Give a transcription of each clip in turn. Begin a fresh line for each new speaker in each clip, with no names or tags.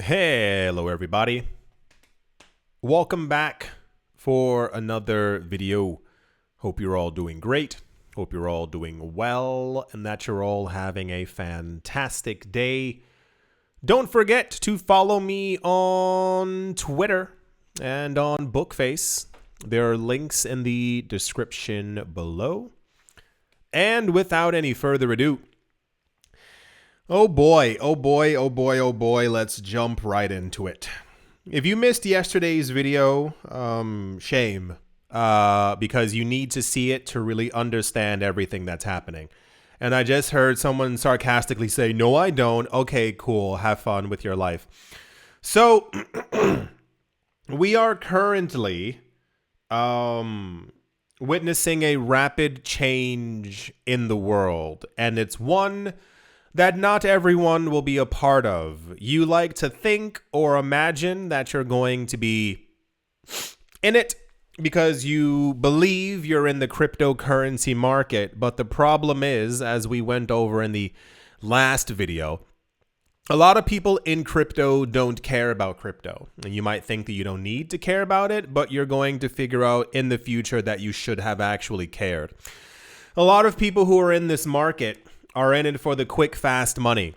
Hello everybody, welcome back for another video. Hope you're all doing great, hope you're all doing well, and that you're all having a fantastic day. Don't forget to follow me on Twitter and on Bookface. There are links in the description below. And without any further ado, oh boy, let's jump right into it. If you missed yesterday's video, shame, because you need to see it to really understand everything that's happening. And I just heard someone sarcastically say, no, I don't. Okay, cool. Have fun with your life. So we are currently witnessing a rapid change in the world, and it's one that not everyone will be a part of. You like to think or imagine that you're going to be in it because you believe you're in the cryptocurrency market. But the problem is, as we went over in the last video, a lot of people in crypto don't care about crypto. And you might think that you don't need to care about it, but you're going to figure out in the future that you should have actually cared. A lot of people who are in this market are in it for the quick, fast money.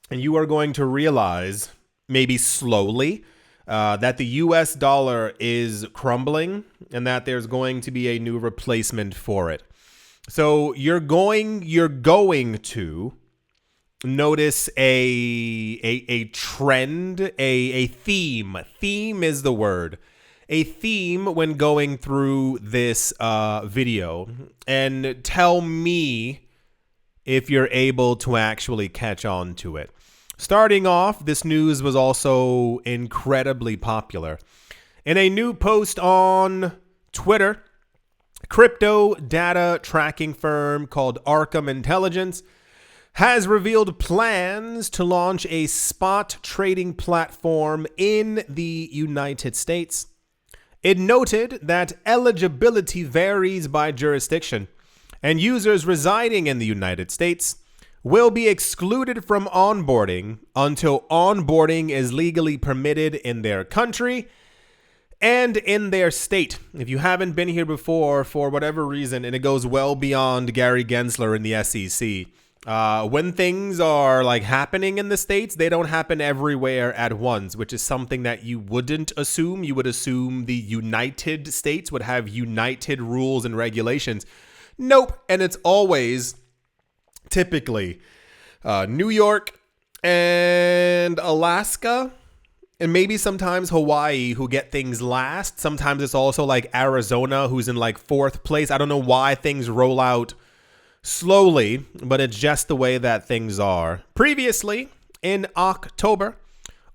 And you are going to realize, maybe slowly, that the US dollar is crumbling and that there's going to be a new replacement for it. So you're going to notice a trend, a theme. Theme is the word. A theme when going through this video. And tell me if you're able to actually catch on to it. Starting off, this news was also incredibly popular. In a new post on Twitter, crypto data tracking firm called Arkham Intelligence has revealed plans to launch a spot trading platform in the United States. It noted that eligibility varies by jurisdiction, and users residing in the United States will be excluded from onboarding until onboarding is legally permitted in their country and in their state. If you haven't been here before for whatever reason, and it goes well beyond Gary Gensler in the SEC, when things are like happening in the States, they don't happen everywhere at once, which is something that you wouldn't assume. You would assume the United States would have united rules and regulations. Nope. And it's always typically New York and Alaska and maybe sometimes Hawaii who get things last. Sometimes it's also like Arizona who's in like fourth place. I don't know why things roll out slowly, but it's just the way that things are. Previously, in October,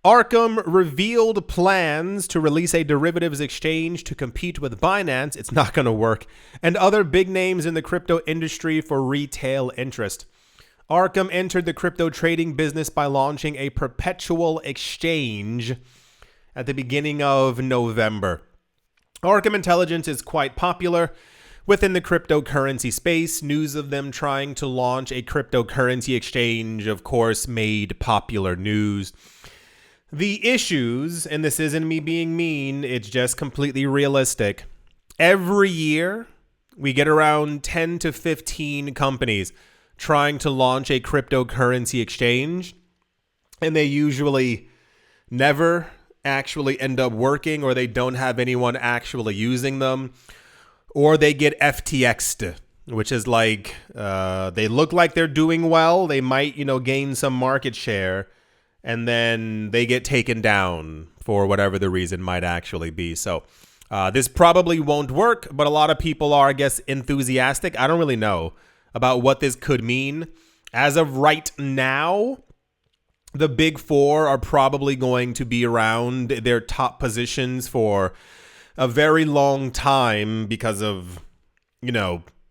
Arkham revealed plans to release a derivatives exchange to compete with Binance. It's not going to work. And other big names in the crypto industry for retail interest. Arkham entered the crypto trading business by launching a perpetual exchange at the beginning of November. Arkham Intelligence is quite popular within the cryptocurrency space. News of them trying to launch a cryptocurrency exchange, of course, made popular news. The issues, and this isn't me being mean, it's just completely realistic. Every year, we get around 10 to 15 companies trying to launch a cryptocurrency exchange, and they usually never actually end up working, or they don't have anyone actually using them, or they get FTX'd, which is like they look like they're doing well. They might, gain some market share, and then they get taken down for whatever the reason might actually be. So this probably won't work, but a lot of people are, I guess, enthusiastic. I don't really know about what this could mean. As of right now, the big four are probably going to be around their top positions for a very long time because of,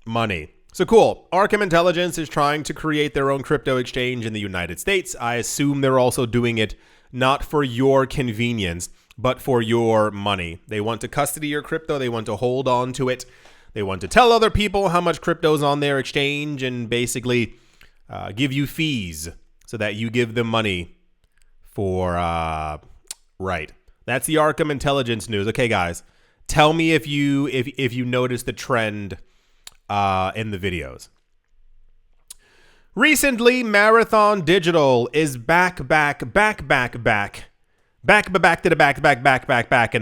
money. So cool. Arkham Intelligence is trying to create their own crypto exchange in the United States. I assume they're also doing it not for your convenience, but for your money. They want to custody your crypto. They want to hold on to it. They want to tell other people how much crypto is on their exchange and basically give you fees so that you give them money for, right. That's the Arkham intelligence news. Okay, guys, tell me if you notice the trend in the videos. Recently, Marathon Digital is back in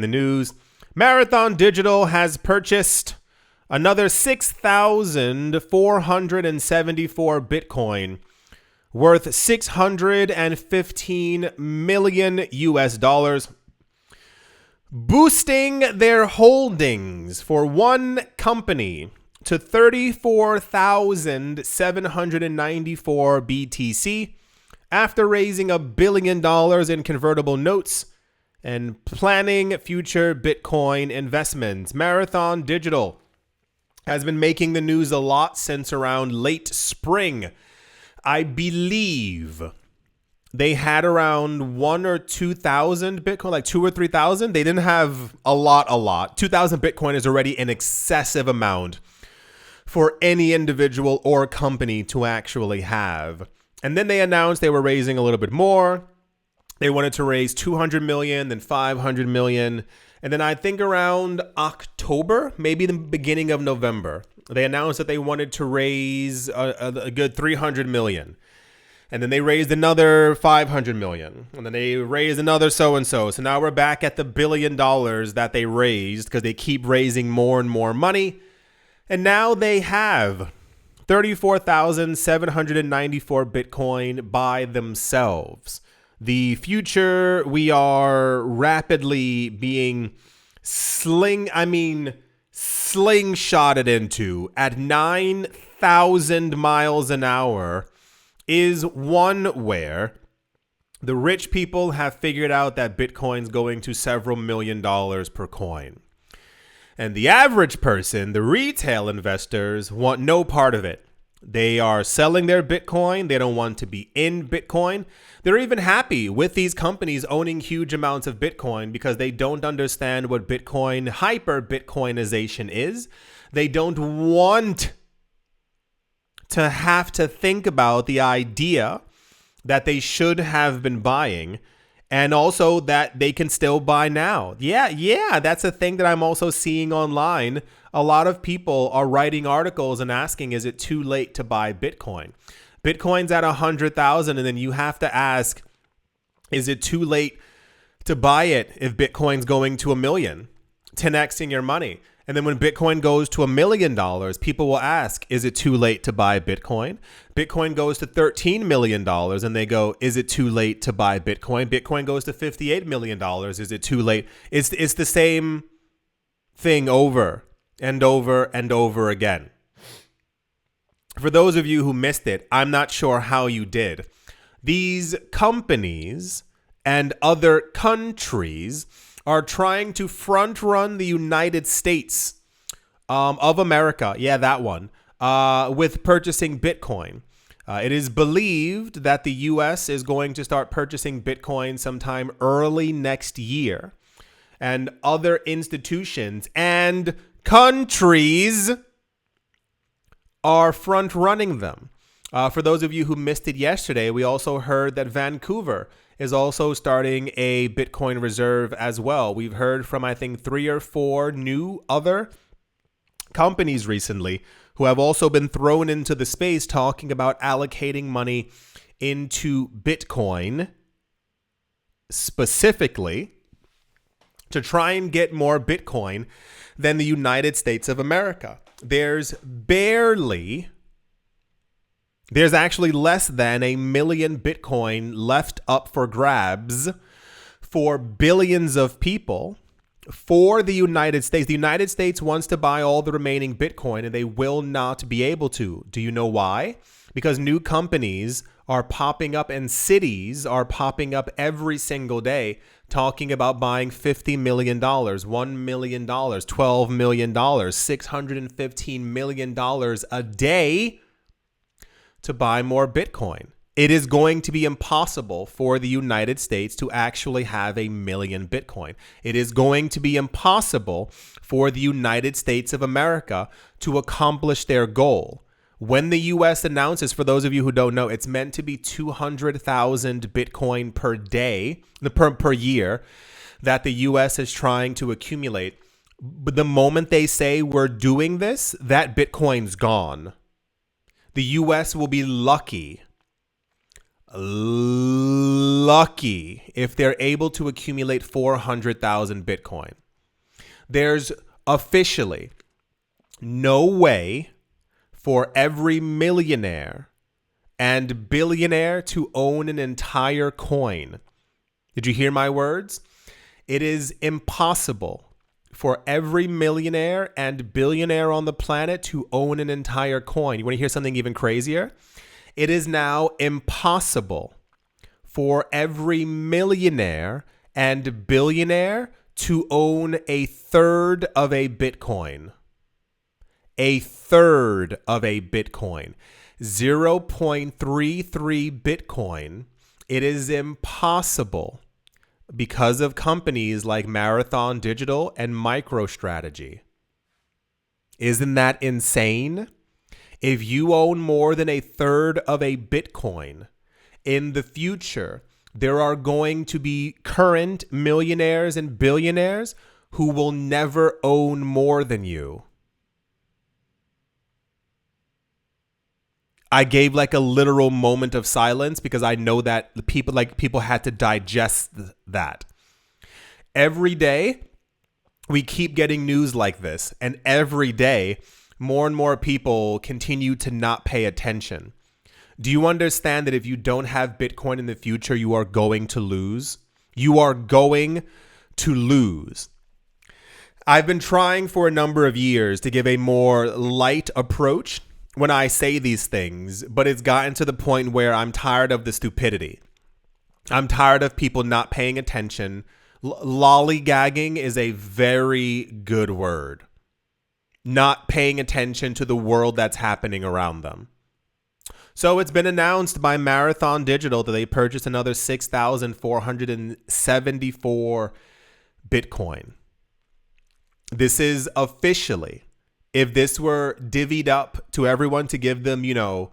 the news. Marathon Digital has purchased another 6,474 Bitcoin worth $615 million US dollars, boosting their holdings for one company to 34,794 BTC after raising $1 billion in convertible notes and planning future Bitcoin investments. Marathon Digital has been making the news a lot since around late spring. I believe they had around 1,000 or 2,000 Bitcoin, like 2,000 or 3,000. They didn't have a lot. 2,000 Bitcoin is already an excessive amount for any individual or company to actually have. And then they announced they were raising a little bit more. They wanted to raise 200 million, then 500 million. And then I think around October, maybe the beginning of November, they announced that they wanted to raise a good 300 million. And then they raised another 500 million. And then they raised another so-and-so. So now we're back at the $1 billion that they raised because they keep raising more and more money. And now they have 34,794 Bitcoin by themselves. The future, we are rapidly being slingshotted into at 9,000 miles an hour is one where the rich people have figured out that Bitcoin's going to several $1 million per coin. And the average person, the retail investors, want no part of it. They are selling their Bitcoin. They don't want to be in Bitcoin. They're even happy with these companies owning huge amounts of Bitcoin because they don't understand what Bitcoin, hyper-Bitcoinization is. They don't want to have to think about the idea that they should have been buying, and also that they can still buy now. Yeah, that's a thing that I'm also seeing online. A lot of people are writing articles and asking, is it too late to buy Bitcoin? Bitcoin's at 100,000, and then you have to ask, is it too late to buy it if Bitcoin's going to 1 million, 10xing your money? And then when Bitcoin goes to $1 million, people will ask, is it too late to buy Bitcoin? Bitcoin goes to $13 million and they go, is it too late to buy Bitcoin? Bitcoin goes to $58 million. Is it too late? It's the same thing over and over and over again. For those of you who missed it, I'm not sure how you did. These companies and other countries are trying to front run the United States of America. Yeah, that one. With purchasing Bitcoin. It is believed that the U.S. is going to start purchasing Bitcoin sometime early next year. And other institutions and countries are front running them. For those of you who missed it yesterday, we also heard that Vancouver is also starting a Bitcoin reserve as well. We've heard from, I think, 3 or 4 new other companies recently who have also been thrown into the space talking about allocating money into Bitcoin specifically to try and get more Bitcoin than the United States of America. There's actually less than 1 million Bitcoin left up for grabs for billions of people for the United States. The United States wants to buy all the remaining Bitcoin, and they will not be able to. Do you know why? Because new companies are popping up and cities are popping up every single day talking about buying $50 million, $1 million, $12 million, $615 million a day to buy more Bitcoin. It is going to be impossible for the United States to actually have 1 million Bitcoin. It is going to be impossible for the United States of America to accomplish their goal. When the US announces, for those of you who don't know, it's meant to be 200,000 Bitcoin per day, per year, that the US is trying to accumulate. But the moment they say we're doing this, that Bitcoin's gone. The US will be lucky if they're able to accumulate 400,000 Bitcoin. There's officially no way for every millionaire and billionaire to own an entire coin. Did you hear my words? It is impossible for every millionaire and billionaire on the planet to own an entire coin. You want to hear something even crazier? It is now impossible for every millionaire and billionaire to own a third of a Bitcoin. A third of a Bitcoin. 0.33 Bitcoin. It is impossible because of companies like Marathon Digital and MicroStrategy. Isn't that insane? If you own more than a third of a Bitcoin, in the future, there are going to be current millionaires and billionaires who will never own more than you. I gave like a literal moment of silence because I know that the people had to digest that. Every day, we keep getting news like this, and every day, more and more people continue to not pay attention. Do you understand that if you don't have Bitcoin in the future, you are going to lose? You are going to lose. I've been trying for a number of years to give a more light approach when I say these things, but it's gotten to the point where I'm tired of the stupidity. I'm tired of people not paying attention. Lollygagging is a very good word. Not paying attention to the world that's happening around them. So it's been announced by Marathon Digital that they purchased another 6,474 Bitcoin. This is officially, if this were divvied up to everyone to give them, 1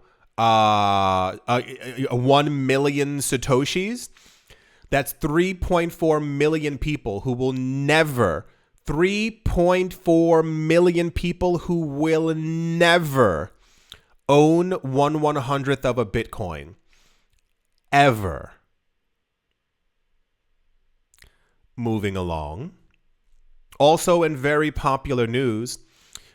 million Satoshis, that's 3.4 million people who will never, 3.4 million people who will never own 1/100th of a Bitcoin. Ever. Moving along. Also in very popular news,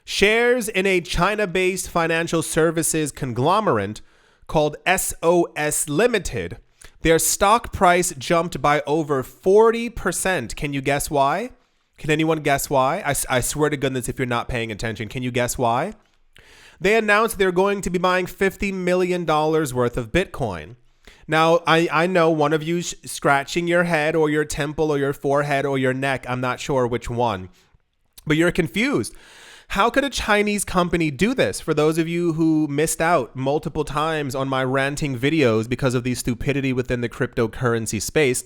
shares in a China-based financial services conglomerate called SOS Limited, their stock price jumped by over 40%. Can you guess why? Can anyone guess why? I swear to goodness, if you're not paying attention, can you guess why? They announced they're going to be buying $50 million worth of Bitcoin. Now, I know one of you scratching your head or your temple or your forehead or your neck. I'm not sure which one, but you're confused. How could a Chinese company do this? For those of you who missed out multiple times on my ranting videos because of the stupidity within the cryptocurrency space,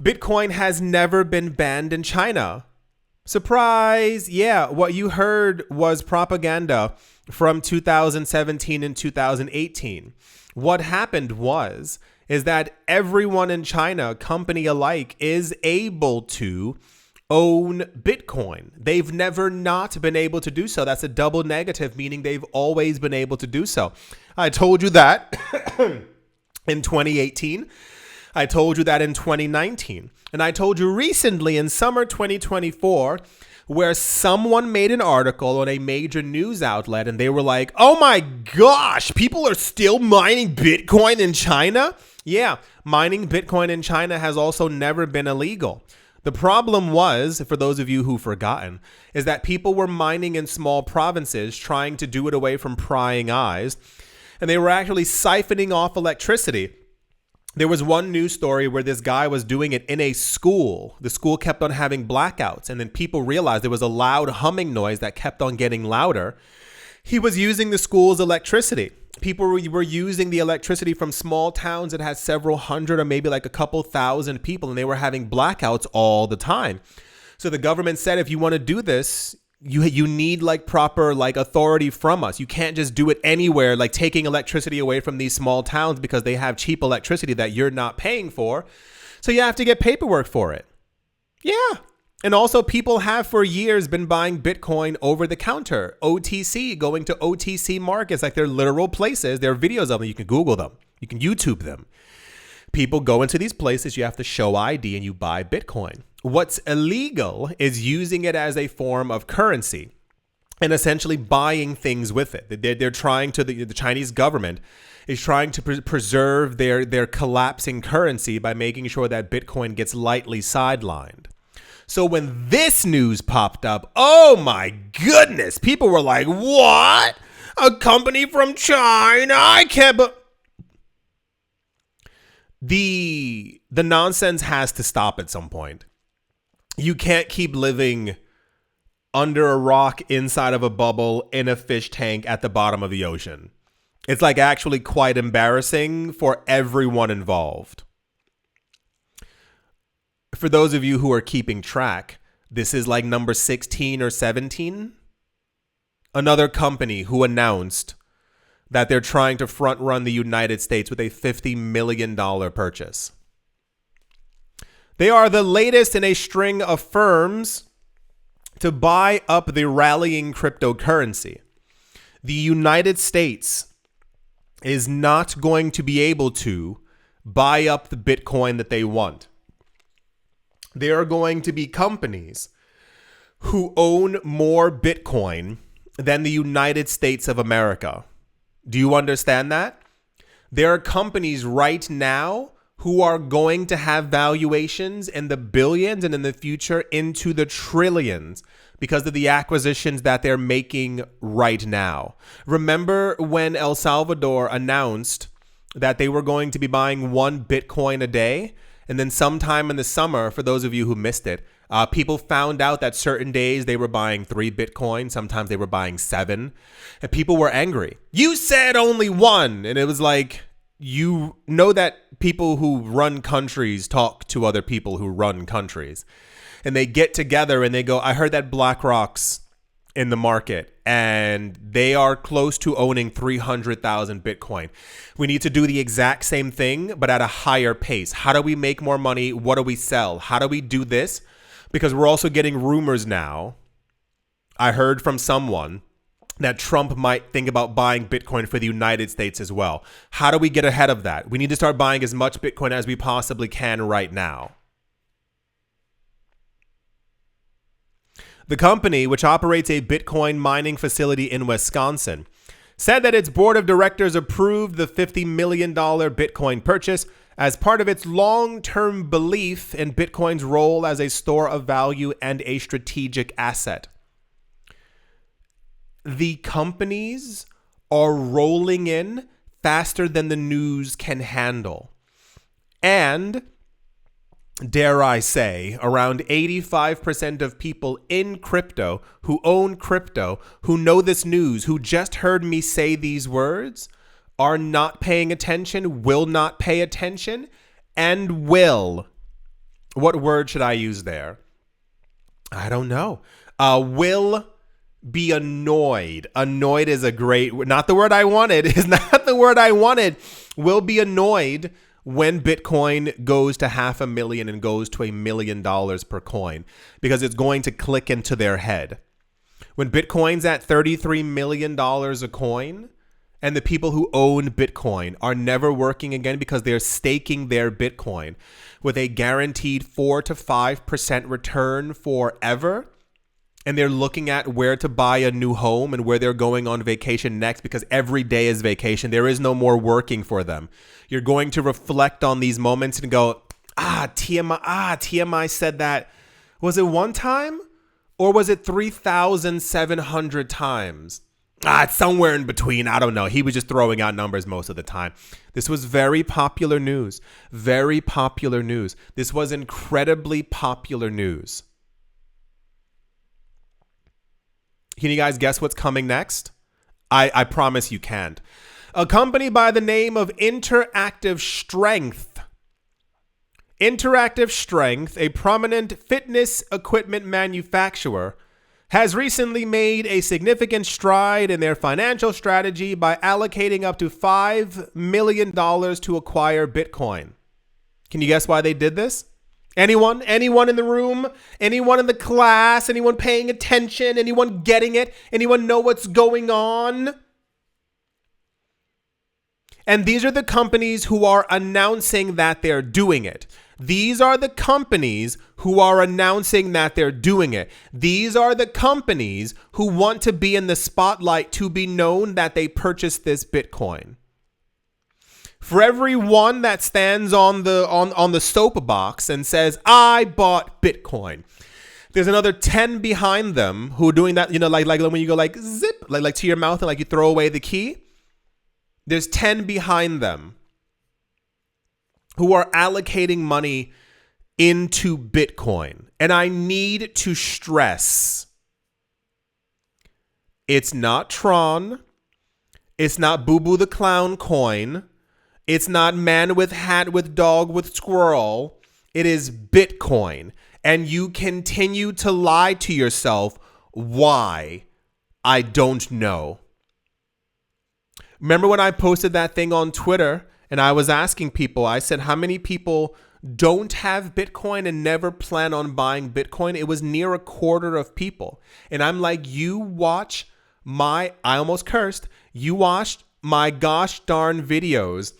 Bitcoin has never been banned in China. Surprise! Yeah, what you heard was propaganda from 2017 and 2018. What happened is that everyone in China, company alike, is able to own Bitcoin. They've never not been able to do so. That's a double negative, meaning they've always been able to do so. I told you that in 2018. I told you that in 2019. And I told you recently in summer 2024, where someone made an article on a major news outlet and they were like, oh my gosh, people are still mining Bitcoin in China? Yeah, mining Bitcoin in China has also never been illegal. The problem was, for those of you who've forgotten, is that people were mining in small provinces trying to do it away from prying eyes, and they were actually siphoning off electricity. There was one news story where this guy was doing it in a school. The school kept on having blackouts, and then people realized there was a loud humming noise that kept on getting louder. He was using the school's electricity. People were using the electricity from small towns that had several hundred or maybe like a couple thousand people, and they were having blackouts all the time. So the government said, if you want to do this, you need like proper like authority from us. You can't just do it anywhere, like taking electricity away from these small towns because they have cheap electricity that you're not paying for. So you have to get paperwork for it. Yeah. And also people have for years been buying Bitcoin over the counter, OTC, going to OTC markets. Like they're literal places. There are videos of them. You can Google them. You can YouTube them. People go into these places. You have to show ID and you buy Bitcoin. What's illegal is using it as a form of currency and essentially buying things with it. They're trying to, the Chinese government is trying to preserve their collapsing currency by making sure that Bitcoin gets lightly sidelined. So when this news popped up, oh my goodness, people were like, what? A company from China? I can't, but the nonsense has to stop at some point. You can't keep living under a rock inside of a bubble in a fish tank at the bottom of the ocean. It's like actually quite embarrassing for everyone involved. For those of you who are keeping track, this is like number 16 or 17. Another company who announced that they're trying to front run the United States with a $50 million purchase. They are the latest in a string of firms to buy up the rallying cryptocurrency. The United States is not going to be able to buy up the Bitcoin that they want. There are going to be companies who own more Bitcoin than the United States of America. Do you understand that? There are companies right now who are going to have valuations in the billions and in the future into the trillions because of the acquisitions that they're making right now. Remember when El Salvador announced that they were going to be buying 1 Bitcoin a day? And then sometime in the summer, for those of you who missed it, people found out that certain days they were buying 3 Bitcoin. Sometimes they were buying 7. And people were angry. You said only 1. And it was like, you know that people who run countries talk to other people who run countries. And they get together and they go, I heard that BlackRock's in the market and they are close to owning 300,000 Bitcoin. We need to do the exact same thing, but at a higher pace. How do we make more money? What do we sell? How do we do this? Because we're also getting rumors now. I heard from someone that Trump might think about buying Bitcoin for the United States as well. How do we get ahead of that? We need to start buying as much Bitcoin as we possibly can right now. The company, which operates a Bitcoin mining facility in Wisconsin, said that its board of directors approved the $50 million Bitcoin purchase as part of its long-term belief in Bitcoin's role as a store of value and a strategic asset. The companies are rolling in faster than the news can handle. And dare I say, around 85% of people in crypto who own crypto, who know this news, who just heard me say these words, are not paying attention, will not pay attention, and will. What word should I use there? I don't know. Will be annoyed. Annoyed is a great, not the word I wanted, is not the word I wanted. Will be annoyed when Bitcoin goes to $500,000 and goes to $1 million per coin, because it's going to click into their head. When Bitcoin's at $33 million a coin, and the people who own Bitcoin are never working again because they're staking their Bitcoin with a guaranteed 4 to 5% return forever, and they're looking at where to buy a new home and where they're going on vacation next, because every day is vacation. There is no more working for them. You're going to reflect on these moments and go, TMI said that. Was it one time or was it 3,700 times? It's somewhere in between. I don't know. He was just throwing out numbers most of the time. This was very popular news. Very popular news. This was incredibly popular news. Can you guys guess what's coming next? I promise you can't. A company by the name of Interactive Strength. Interactive Strength, a prominent fitness equipment manufacturer, has recently made a significant stride in their financial strategy by allocating up to $5 million to acquire Bitcoin. Can you guess why they did this? Anyone? Anyone in the room? Anyone in the class? Anyone paying attention? Anyone getting it? Anyone know what's going on? And these are the companies who are announcing that they're doing it. These are the companies who are announcing that they're doing it. These are the companies who want to be in the spotlight, to be known that they purchased this Bitcoin. For every one that stands on the soapbox and says, I bought Bitcoin, there's another 10 behind them who are doing that, like when you go like zip, like to your mouth and like you throw away the key. There's 10 behind them who are allocating money into Bitcoin. And I need to stress, it's not Tron. It's not Boo Boo the Clown coin. It's not man with hat with dog with squirrel. It is Bitcoin. And you continue to lie to yourself. Why? I don't know. Remember when I posted that thing on Twitter and I was asking people, I said, how many people don't have Bitcoin and never plan on buying Bitcoin? It was near a quarter of people. And I'm like, you watch I almost cursed. You watched my gosh darn videos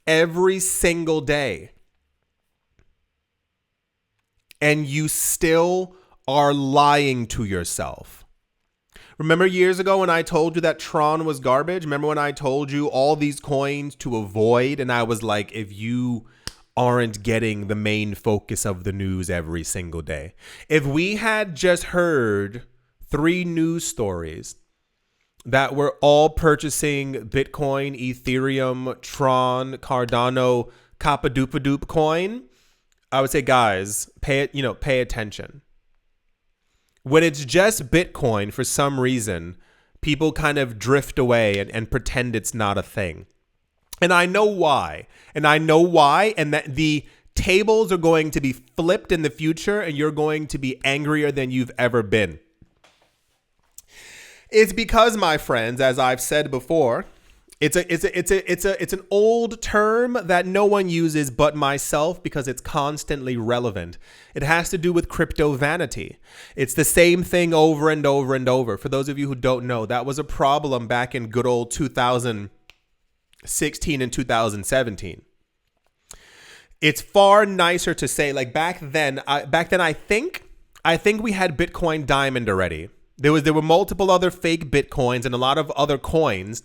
every single day. And you still are lying to yourself. Remember years ago when I told you that Tron was garbage? Remember when I told you all these coins to avoid? And I was like, if you aren't getting the main focus of the news every single day. If we had just heard 3 news stories that were all purchasing Bitcoin, Ethereum, Tron, Cardano, Kappa-Dupa-Doop coin, I would say, guys, pay attention. When it's just Bitcoin, for some reason, people kind of drift away and pretend it's not a thing. And I know why. And that the tables are going to be flipped in the future, and you're going to be angrier than you've ever been. It's because, my friends, as I've said before, it's an old term that no one uses but myself because it's constantly relevant. It has to do with crypto vanity. It's the same thing over and over and over. For those of you who don't know, that was a problem back in good old 2016 and 2017. It's far nicer to say, like back then I think we had Bitcoin Diamond already. There were multiple other fake Bitcoins and a lot of other coins.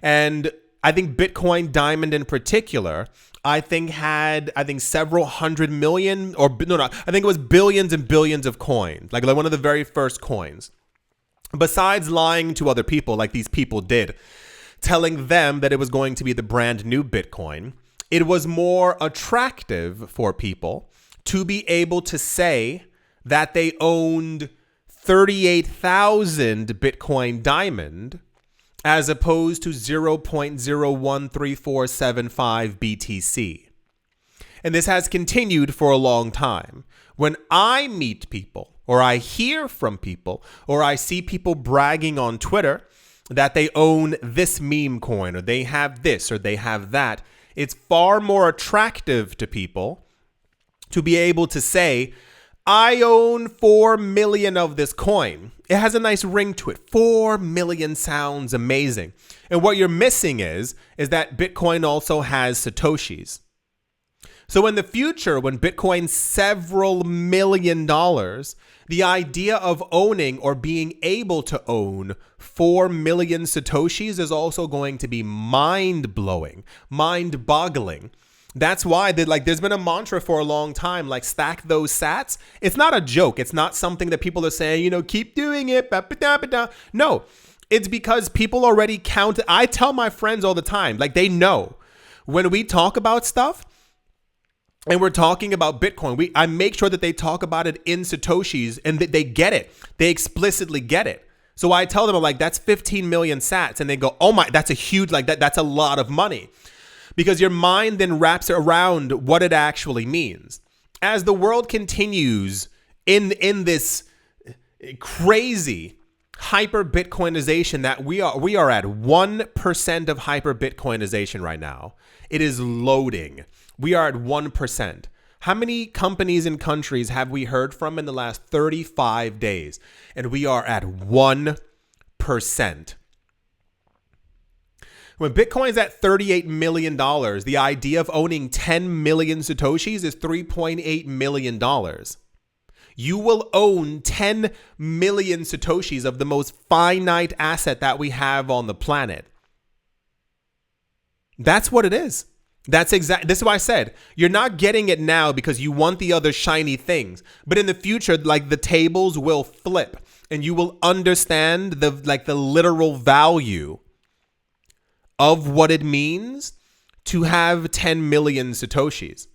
And I think Bitcoin Diamond in particular, I think several hundred million I think it was billions and billions of coins, like one of the very first coins. Besides lying to other people like these people did, telling them that it was going to be the brand new Bitcoin, it was more attractive for people to be able to say that they owned 38,000 Bitcoin Diamond as opposed to 0.013475 BTC. And this has continued for a long time. When I meet people, or I hear from people, or I see people bragging on Twitter that they own this meme coin, or they have this, or they have that, it's far more attractive to people to be able to say, I own 4 million of this coin. It has a nice ring to it. 4 million sounds amazing. And what you're missing is that Bitcoin also has Satoshis. So in the future, when Bitcoin's several $1 million, the idea of owning or being able to own 4 million Satoshis is also going to be mind-blowing, mind-boggling. That's why there's been a mantra for a long time, like stack those sats. It's not a joke. It's not something that people are saying, keep doing it. No, it's because people already count. I tell my friends all the time, like they know when we talk about stuff and we're talking about Bitcoin, I make sure that they talk about it in Satoshis and they get it. They explicitly get it. So I tell them, I'm like, that's 15 million sats. And they go, oh my, that's a huge, that's a lot of money. Because your mind then wraps around what it actually means. As the world continues in this crazy hyper Bitcoinization that we are at 1% of hyper Bitcoinization right now. It is loading. We are at 1%. How many companies and countries have we heard from in the last 35 days? And we are at 1%. When Bitcoin's at $38 million, the idea of owning 10 million Satoshis is $3.8 million. You will own 10 million Satoshis of the most finite asset that we have on the planet. That's what it is. This is why I said, you're not getting it now because you want the other shiny things. But in the future, like, the tables will flip and you will understand the literal value of what it means to have 10 million Satoshis.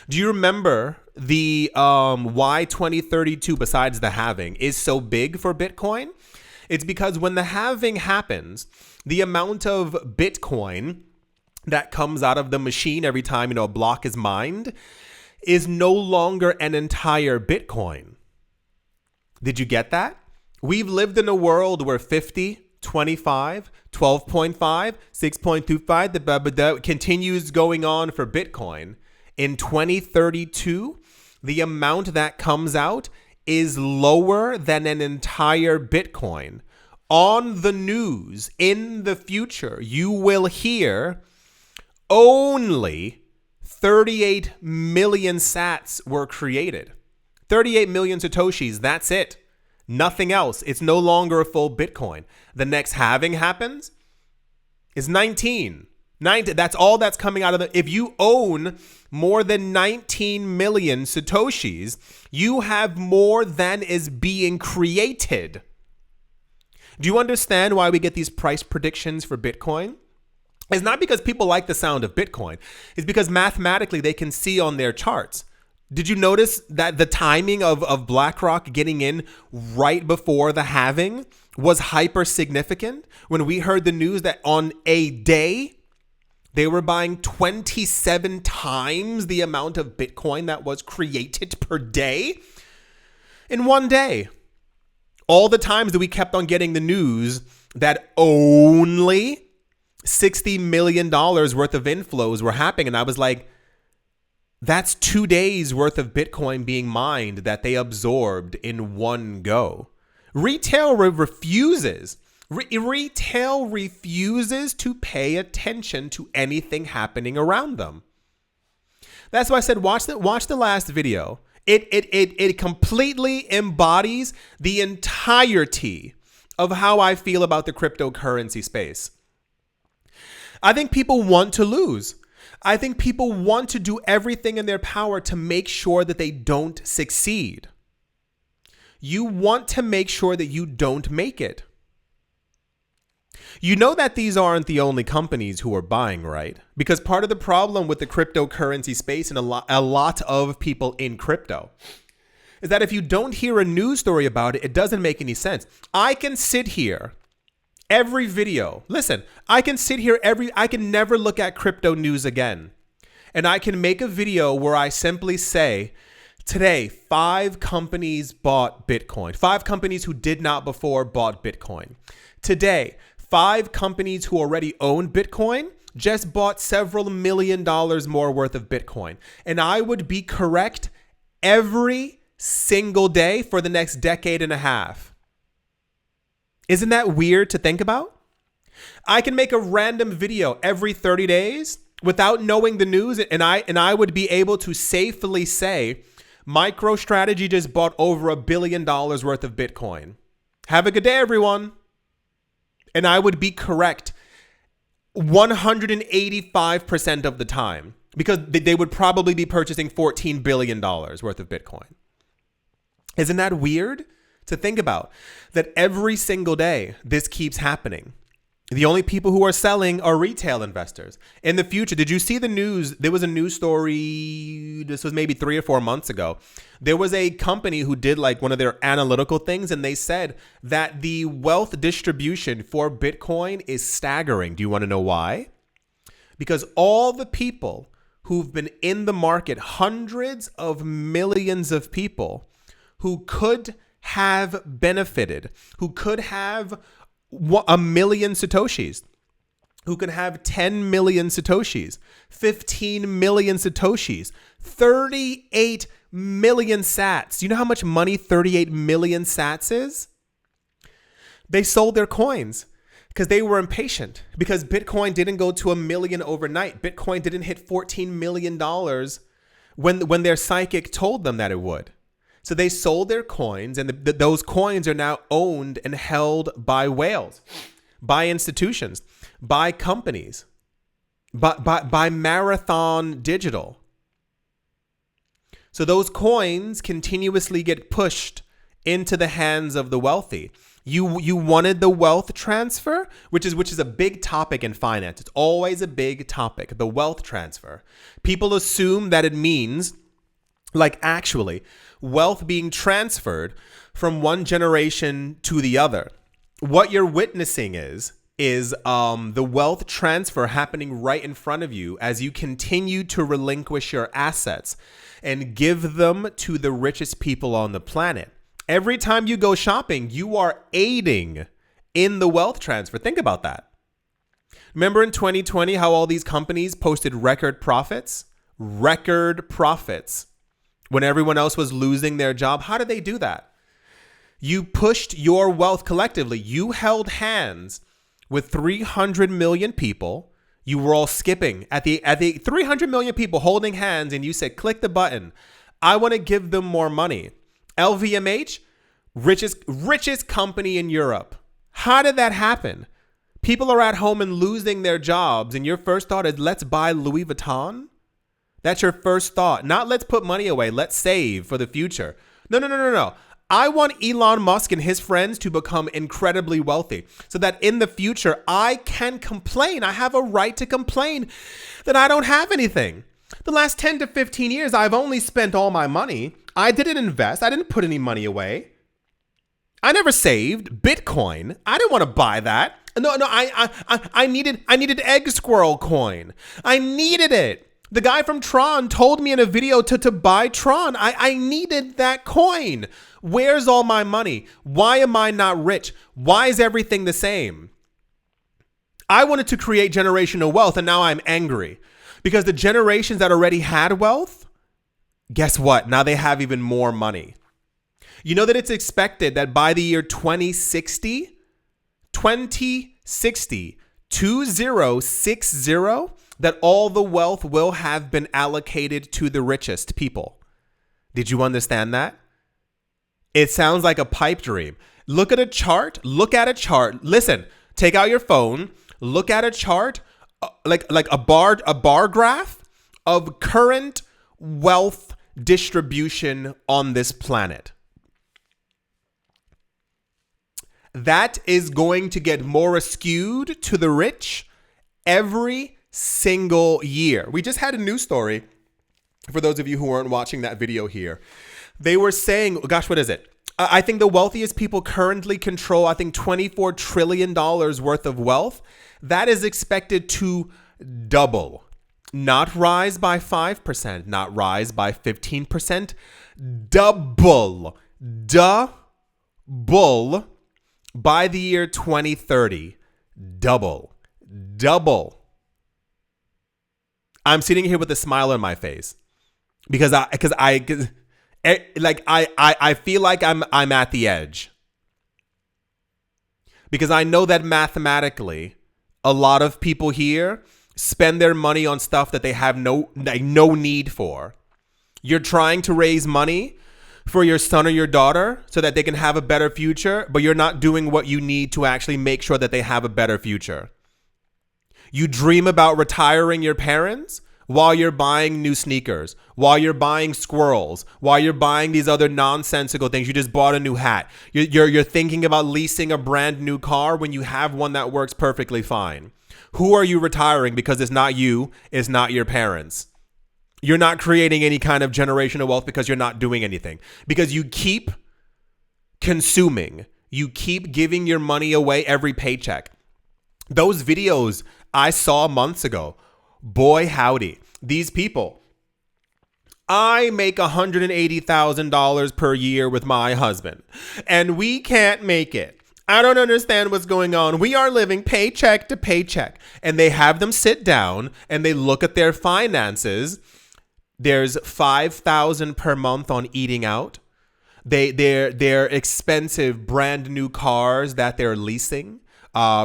Do you remember the why 2032, besides the halving, is so big for Bitcoin? It's because when the halving happens, the amount of Bitcoin that comes out of the machine every time, a block is mined is no longer an entire Bitcoin. Did you get that? We've lived in a world where 50, 25, 12.5, 6.25, the continues going on for Bitcoin. In 2032, the amount that comes out is lower than an entire Bitcoin. On the news in the future, you will hear only 38 million sats were created. 38 million Satoshis, that's it. Nothing else. It's no longer a full Bitcoin. The next halving happens is 19. That's all that's coming out of the... If you own more than 19 million Satoshis, you have more than is being created. Do you understand why we get these price predictions for Bitcoin? It's not because people like the sound of Bitcoin. It's because mathematically they can see on their charts. Did you notice that the timing of BlackRock getting in right before the halving was hyper significant? When we heard the news that on a day, they were buying 27 times the amount of Bitcoin that was created per day in one day. All the times that we kept on getting the news that only $60 million worth of inflows were happening. And I was like, that's 2 days worth of Bitcoin being mined that they absorbed in one go. Retail refuses to pay attention to anything happening around them. That's why I said, watch the last video. It completely embodies the entirety of how I feel about the cryptocurrency space. I think people want to lose. I think people want to do everything in their power to make sure that they don't succeed. You want to make sure that you don't make it. You know that these aren't the only companies who are buying, right? Because part of the problem with the cryptocurrency space and a lot of people in crypto is that if you don't hear a news story about it, it doesn't make any sense. I can sit here every video. Listen, I can sit here I can never look at crypto news again. And I can make a video where I simply say, today, 5 companies bought Bitcoin. 5 companies who did not before bought Bitcoin. Today, 5 companies who already own Bitcoin just bought several $1 million more worth of Bitcoin. And I would be correct every single day for the next decade and a half. Isn't that weird to think about? I can make a random video every 30 days without knowing the news, and I would be able to safely say, MicroStrategy just bought over $1 billion worth of Bitcoin. Have a good day, everyone. And I would be correct 185% of the time because they would probably be purchasing $14 billion worth of Bitcoin. Isn't that weird to think about? That every single day this keeps happening. The only people who are selling are retail investors. In the future, did you see the news? There was a news story, this was maybe 3 or 4 months ago. There was a company who did like one of their analytical things, and they said that the wealth distribution for Bitcoin is staggering. Do you want to know why? Because all the people who've been in the market, hundreds of millions of people who could have benefited, who could have 1,000,000 Satoshis, who could have 10 million Satoshis, 15 million Satoshis, 38 million sats. Do you know how much money 38 million sats is? They sold their coins because they were impatient, because Bitcoin didn't go to 1 million overnight. Bitcoin didn't hit $14 million when their psychic told them that it would. So they sold their coins, and those coins are now owned and held by whales, by institutions, by companies, by Marathon Digital. So those coins continuously get pushed into the hands of the wealthy. You wanted the wealth transfer, which is a big topic in finance. It's always a big topic, the wealth transfer. People assume that it means, like, actually, wealth being transferred from one generation to the other. What you're witnessing is the wealth transfer happening right in front of you as you continue to relinquish your assets and give them to the richest people on the planet. Every time you go shopping, you are aiding in the wealth transfer. Think about that. Remember in 2020 how all these companies posted record profits? Record profits. When everyone else was losing their job. How did they do that? You pushed your wealth collectively. You held hands with 300 million people. You were all skipping at the 300 million people holding hands, and you said, click the button. I want to give them more money. LVMH, richest company in Europe. How did that happen? People are at home and losing their jobs, and your first thought is, let's buy Louis Vuitton? That's your first thought. Not let's put money away. Let's save for the future. No. I want Elon Musk and his friends to become incredibly wealthy so that in the future, I can complain. I have a right to complain that I don't have anything. The last 10 to 15 years, I've only spent all my money. I didn't invest. I didn't put any money away. I never saved Bitcoin. I didn't want to buy that. No, I needed egg squirrel coin. I needed it. The guy from Tron told me in a video to buy Tron. I needed that coin. Where's all my money? Why am I not rich? Why is everything the same? I wanted to create generational wealth, and now I'm angry because the generations that already had wealth, guess what? Now they have even more money. You know that it's expected that by the year 2060, 2060, that all the wealth will have been allocated to the richest people. Did you understand that? It sounds like a pipe dream. Look at a chart. Listen, take out your phone. Look at a chart, like a bar graph of current wealth distribution on this planet. That is going to get more skewed to the rich every single year. We just had a news story for those of you who weren't watching that video here. They were saying, gosh, what is it? I think the wealthiest people currently control, I think, $24 trillion worth of wealth. That is expected to double, not rise by 5%, not rise by 15%, double by the year 2030. Double. I'm sitting here with a smile on my face because I feel like I'm at the edge, because I know that mathematically a lot of people here spend their money on stuff that they have no need for. You're trying to raise money for your son or your daughter so that they can have a better future, but you're not doing what you need to actually make sure that they have a better future. You dream about retiring your parents while you're buying new sneakers, while you're buying squirrels, while you're buying these other nonsensical things. You just bought a new hat. You're thinking about leasing a brand new car when you have one that works perfectly fine. Who are you retiring? Because it's not you, it's not your parents. You're not creating any kind of generational wealth because you're not doing anything. Because you keep consuming. You keep giving your money away every paycheck. Those videos I saw months ago, boy howdy, these people I make $180,000 per year with my husband, and we can't make it. I don't understand what's going on. We are living paycheck to paycheck. And they have them sit down and they look at their finances. There's $5,000 per month on eating out. They're expensive brand new cars that they're leasing.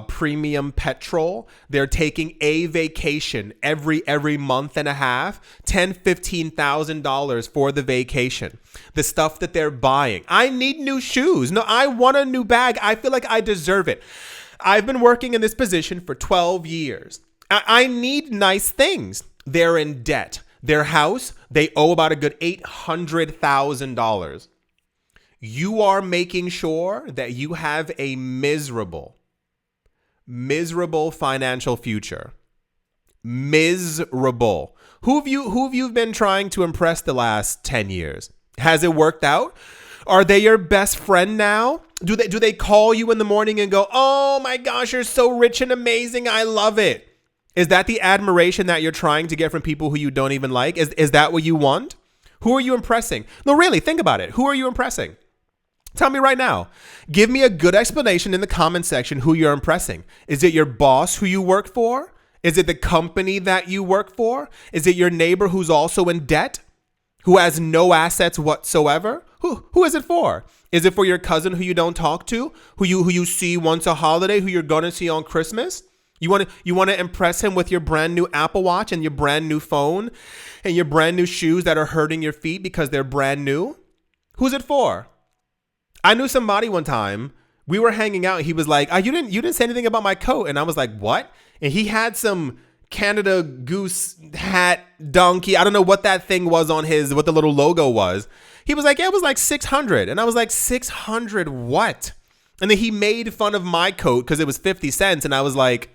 Premium petrol. They're taking a vacation every month and a half, $10,000-$15,000 for the vacation. The stuff that they're buying. I need new shoes. No, I want a new bag. I feel like I deserve it. I've been working in this position for 12 years. I need nice things. They're in debt. Their house, they owe about a good $800,000. You are making sure that you have a miserable financial future. Miserable. Who have you been trying to impress the last 10 years? Has it worked out? Are they your best friend now? Do they call you in the morning and go, "Oh my gosh, you're so rich and amazing. I love it." Is that the admiration that you're trying to get from people who you don't even like? Is that what you want? Who are you impressing? No, really, think about it. Who are you impressing? Tell me right now. Give me a good explanation in the comment section who you're impressing. Is it your boss who you work for? Is it the company that you work for? Is it your neighbor who's also in debt? Who has no assets whatsoever? Who is it for? Is it for your cousin who you don't talk to? Who you see once a holiday? Who you're going to see on Christmas? You want to impress him with your brand new Apple Watch and your brand new phone and your brand new shoes that are hurting your feet because they're brand new? Who's it for? I knew somebody one time, we were hanging out. He was like, you didn't say anything about my coat. And I was like, what? And he had some Canada Goose hat donkey. I don't know what that thing was on what the little logo was. He was like, yeah, it was like 600. And I was like, 600 what? And then he made fun of my coat because it was 50 cents. And I was like,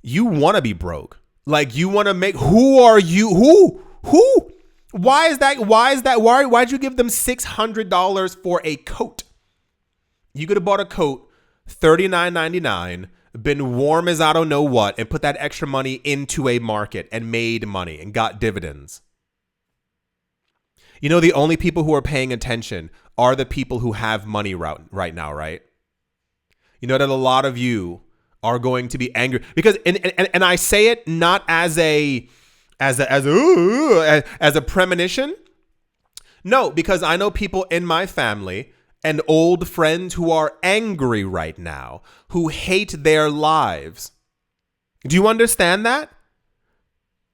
you want to be broke. Like, you want to make, who are you? Who? Why is that? Why'd you give them $600 for a coat? You could have bought a coat, $39.99, been warm as I don't know what, and put that extra money into a market and made money and got dividends. You know, the only people who are paying attention are the people who have money right now, right? You know that a lot of you are going to be angry because, and I say it not as a premonition. No, because I know people in my family and old friends who are angry right now, who hate their lives. Do you understand that?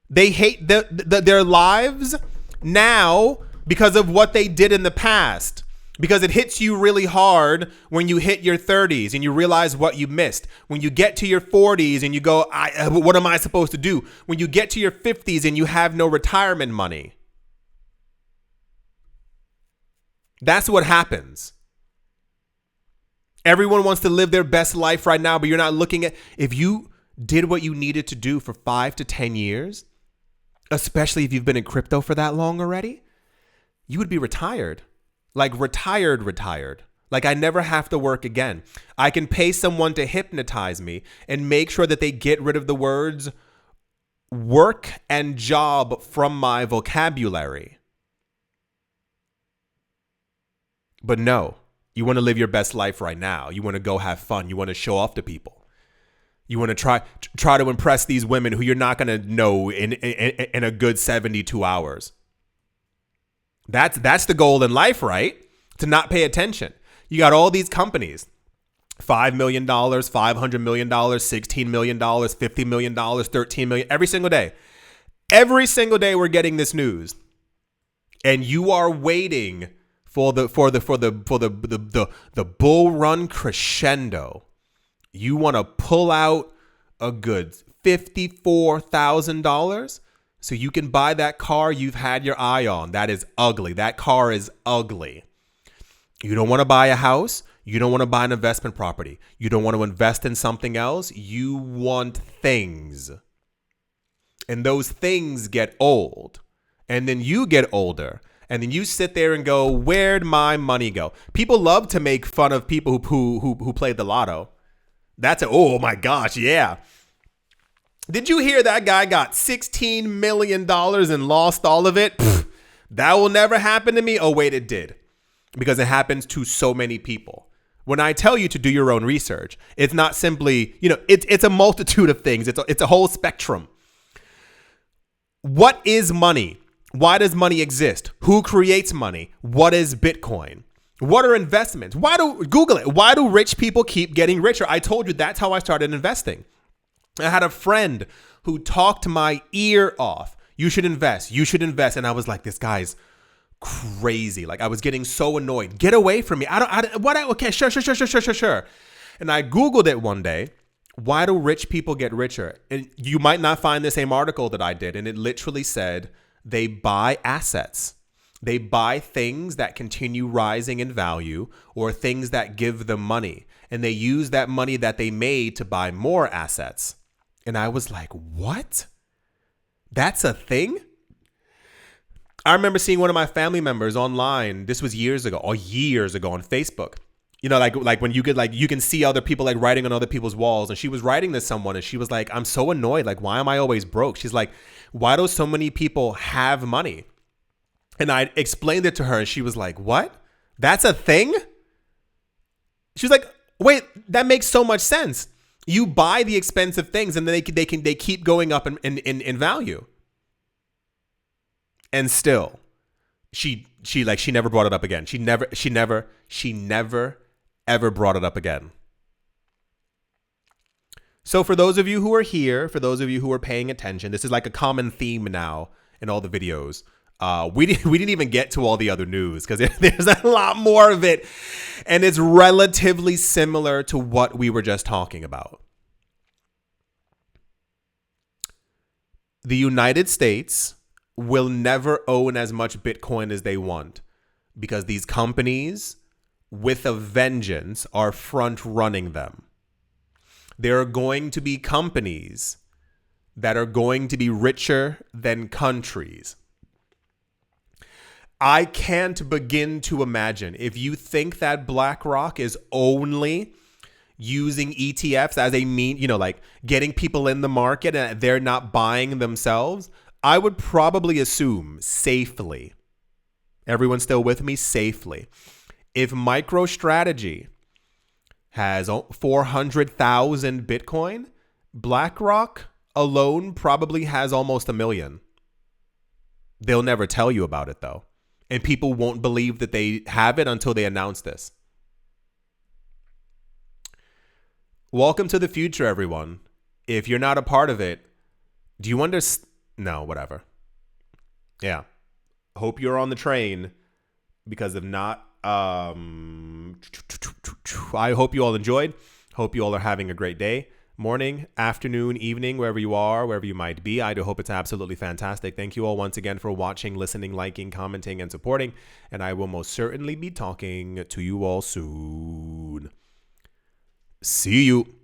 They hate their lives now because of what they did in the past. Because it hits you really hard when you hit your 30s and you realize what you missed. When you get to your 40s and you go, what am I supposed to do? When you get to your 50s and you have no retirement money. That's what happens. Everyone wants to live their best life right now, but you're not looking at, if you did what you needed to do for 5 to 10 years, especially if you've been in crypto for that long already, you would be retired. Like retired. Like I never have to work again. I can pay someone to hypnotize me and make sure that they get rid of the words work and job from my vocabulary. But no, you want to live your best life right now. You want to go have fun. You want to show off to people. You want to try to impress these women who you're not going to know in a good 72 hours. That's the goal in life, right? To not pay attention. You got all these companies, $5 million, $500 million, $16 million, $50 million, $13 million, every single day. Every single day we're getting this news. And you are waiting for the bull run crescendo. You want to pull out a good $54,000 so you can buy that car you've had your eye on. That is ugly. That car is ugly. You don't want to buy a house. You don't want to buy an investment property. You don't want to invest in something else. You want things. And those things get old. And then you get older. And then you sit there and go, where'd my money go? People love to make fun of people who played the lotto. Oh my gosh, yeah. Did you hear that guy got $16 million and lost all of it? Pfft, that will never happen to me. Oh, wait, it did. Because it happens to so many people. When I tell you to do your own research, it's not simply, it's a multitude of things. It's a whole spectrum. What is money? Why does money exist? Who creates money? What is Bitcoin? What are investments? Google it. Why do rich people keep getting richer? I told you that's how I started investing. I had a friend who talked my ear off. You should invest. You should invest. And I was like, this guy's crazy. Like, I was getting so annoyed. Get away from me. Okay, sure. And I Googled it one day. Why do rich people get richer? And you might not find the same article that I did. And it literally said they buy assets. They buy things that continue rising in value or things that give them money. And they use that money that they made to buy more assets. And I was like, what? That's a thing? I remember seeing one of my family members online. This was years ago on Facebook. Like when you can see other people like writing on other people's walls. And she was writing to someone and she was like, I'm so annoyed. Like, why am I always broke? She's like, why do so many people have money? And I explained it to her and she was like, what? That's a thing? She was like, wait, that makes so much sense. You buy the expensive things and then they keep going up in value. And still, she never brought it up again. She never ever brought it up again. So for those of you who are here, for those of you who are paying attention, this is like a common theme now in all the videos. We didn't even get to all the other news because there's a lot more of it. And it's relatively similar to what we were just talking about. The United States will never own as much Bitcoin as they want because these companies with a vengeance are front running them. There are going to be companies that are going to be richer than countries. I can't begin to imagine if you think that BlackRock is only using ETFs as a mean, like getting people in the market and they're not buying themselves. I would probably assume safely. Everyone still with me? Safely. If MicroStrategy has 400,000 Bitcoin, BlackRock alone probably has almost 1 million. They'll never tell you about it though. And people won't believe that they have it until they announce this. Welcome to the future, everyone. If you're not a part of it, do you understand? No, whatever. Yeah. Hope you're on the train because if not, I hope you all enjoyed. Hope you all are having a great day. Morning, afternoon, evening, wherever you are, wherever you might be. I do hope it's absolutely fantastic. Thank you all once again for watching, listening, liking, commenting, and supporting. And I will most certainly be talking to you all soon. See you.